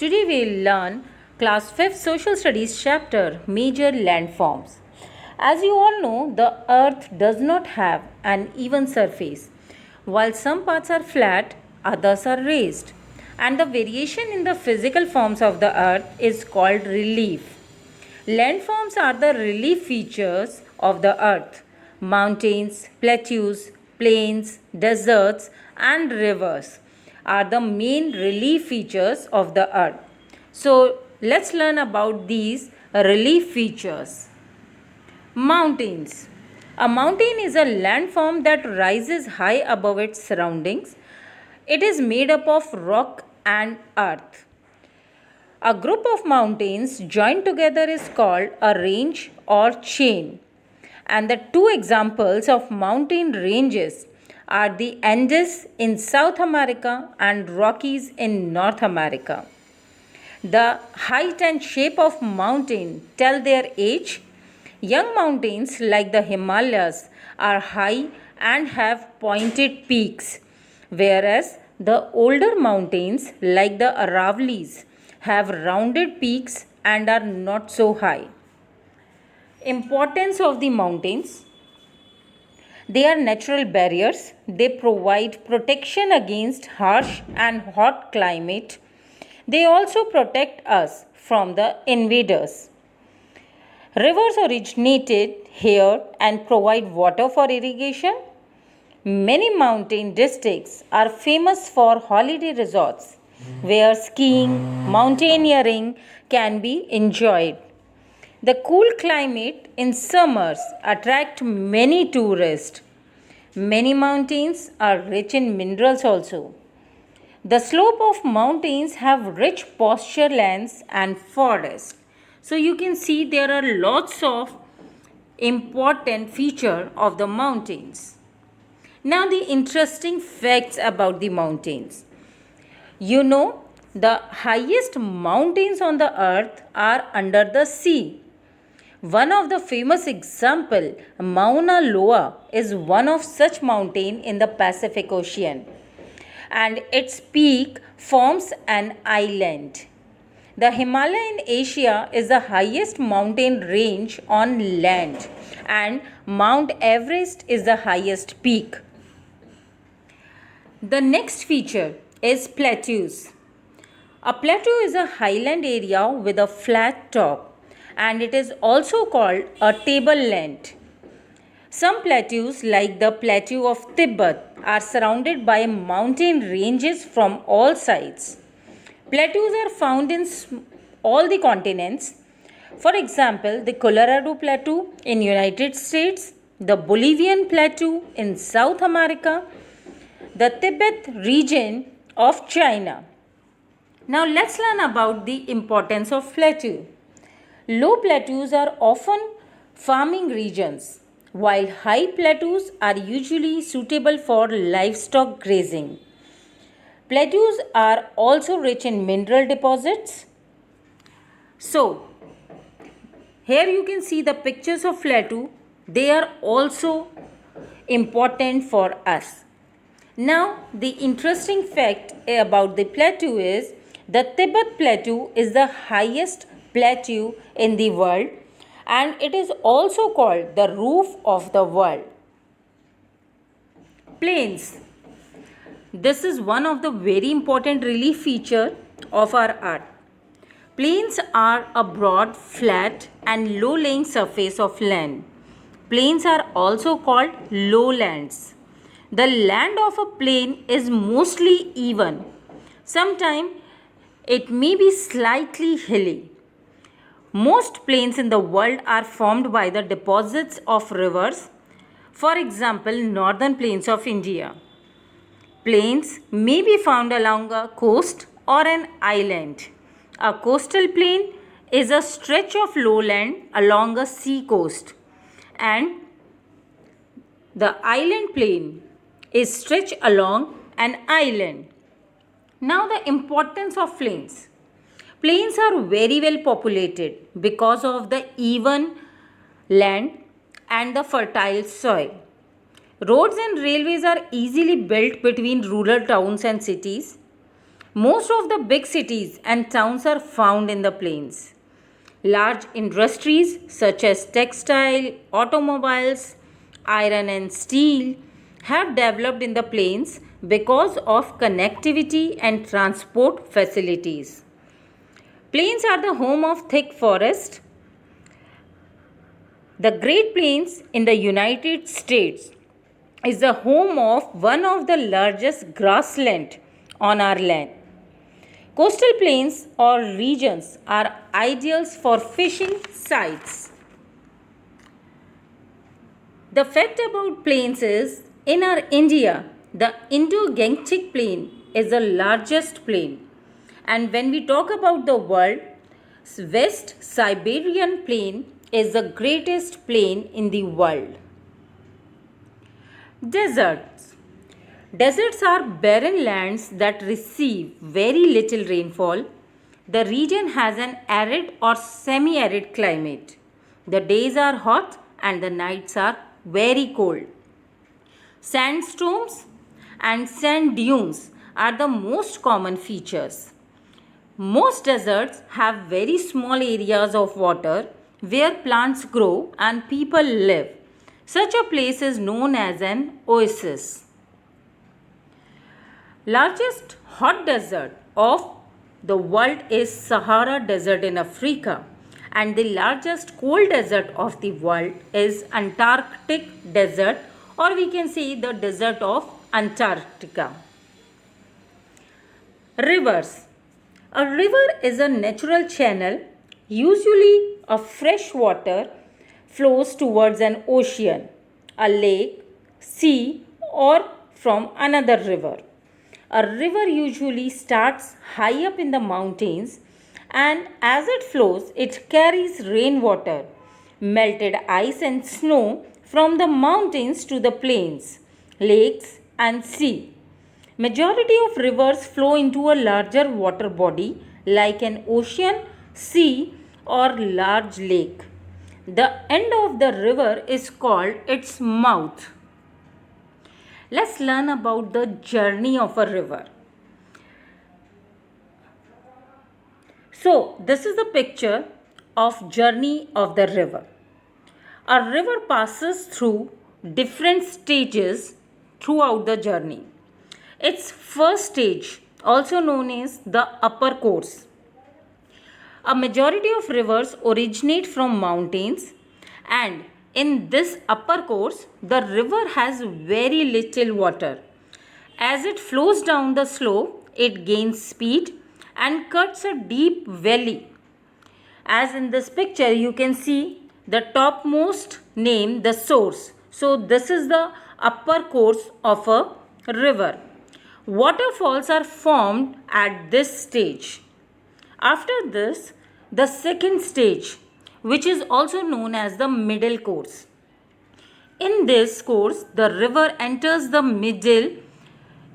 Today we'll learn class 5th social studies chapter major landforms. As you all know, the earth does not have an even surface. While some parts are flat, others are raised. And the variation in the physical forms of the earth is called relief. Landforms are the relief features of the earth. Mountains, plateaus, plains, deserts, and rivers are the main relief features of the earth. So, let's learn about these relief features. Mountains. A mountain is a landform that rises high above its surroundings. It is made up of rock and earth. A group of mountains joined together is called a range or chain. And the two examples of mountain ranges are the Andes in South America and Rockies in North America. The height and shape of mountain tell their age. Young mountains like the Himalayas are high and have pointed peaks, whereas the older mountains like the Aravallis have rounded peaks and are not so high. Importance of the mountains. They are natural barriers. They provide protection against harsh and hot climate. They also protect us from the invaders. Rivers originated here and provide water for irrigation. Many mountain districts are famous for holiday resorts where skiing, mountaineering can be enjoyed. The cool climate in summers attract many tourists. Many mountains are rich in minerals also. The slope of mountains have rich pasture lands and forests. So you can see there are lots of important feature of the mountains. Now the interesting facts about the mountains. You know, the highest mountains on the earth are under the sea. One of the famous example, Mauna Loa, is one of such mountain in the Pacific Ocean, and its peak forms an island. The Himalaya in Asia is the highest mountain range on land, and Mount Everest is the highest peak. The next feature is plateaus. A plateau is a highland area with a flat top, and it is also called a tableland. Some plateaus, like the plateau of Tibet, are surrounded by mountain ranges from all sides. Plateaus are found in all the continents. For example, the Colorado Plateau in United States, the Bolivian Plateau in South America, the Tibet region of China. Now let's learn about the importance of plateau. Low plateaus are often farming regions, while high plateaus are usually suitable for livestock grazing. Plateaus are also rich in mineral deposits. So, here you can see the pictures of plateau. They are also important for us. Now, the interesting fact about the plateau is the Tibet Plateau is the highest plateau in the world, and it is also called the roof of the world. Plains. This is one of the very important relief feature of our earth. Plains are a broad, flat and low-lying surface of land. Plains are also called lowlands. The land of a plain is mostly even. Sometimes it may be slightly hilly. Most plains in the world are formed by the deposits of rivers. For example, northern plains of India. Plains may be found along a coast or an island. A coastal plain is a stretch of lowland along a sea coast, and the island plain is stretched along an island. Now the importance of plains. Plains are very well populated because of the even land and the fertile soil. Roads and railways are easily built between rural towns and cities. Most of the big cities and towns are found in the plains. Large industries such as textile, automobiles, iron and steel have developed in the plains because of connectivity and transport facilities. Plains are the home of thick forest. The Great Plains in the United States is the home of one of the largest grassland on our land. Coastal plains or regions are ideal for fishing sites. The fact about plains is, in our India, the Indo-Gangetic plain is the largest plain. And when we talk about the world, West Siberian plain is the greatest plain in the world. Deserts. Deserts are barren lands that receive very little rainfall. The region has an arid or semi-arid climate. The days are hot and the nights are very cold. Sandstorms and sand dunes are the most common features. Most deserts have very small areas of water where plants grow and people live. Such a place is known as an oasis. Largest hot desert of the world is Sahara Desert in Africa, and the largest cold desert of the world is Antarctic Desert, or we can say the desert of Antarctica. Rivers. A river is a natural channel, usually of fresh water, flows towards an ocean, a lake, sea, or from another river. A river usually starts high up in the mountains, and as it flows, it carries rainwater, melted ice and snow from the mountains to the plains, lakes and sea. Majority of rivers flow into a larger water body like an ocean, sea or large lake. The end of the river is called its mouth. Let's learn about the journey of a river. So, this is the picture of journey of the river. A river passes through different stages throughout the journey. Its first stage, also known as the upper course. A majority of rivers originate from mountains, and in this upper course, the river has very little water. As it flows down the slope, it gains speed and cuts a deep valley. As in this picture, you can see the topmost name, the source. So, this is the upper course of a river. Waterfalls are formed at this stage. After this, the second stage, which is also known as the middle course. In this course, the river enters the middle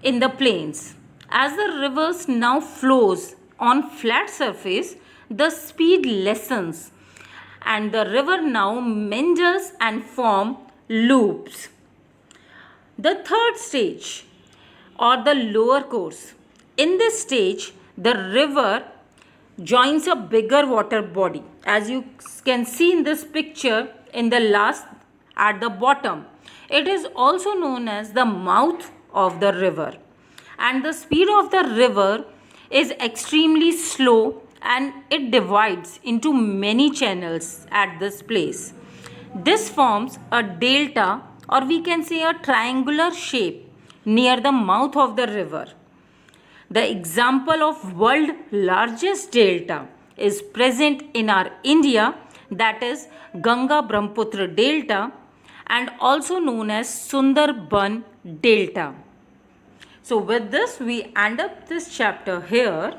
in the plains. As the river now flows on flat surface, the speed lessens and the river now meanders and form loops. The third stage or the lower course. In this stage, the river joins a bigger water body. As you can see in this picture in the last at the bottom, it is also known as the mouth of the river. And the speed of the river is extremely slow and it divides into many channels at this place. This forms a delta, or we can say a triangular shape near the mouth of the river. The example of world largest delta is present in our India, that is Ganga Brahmaputra Delta, and also known as Sundarban Delta. So with this we end up this chapter here.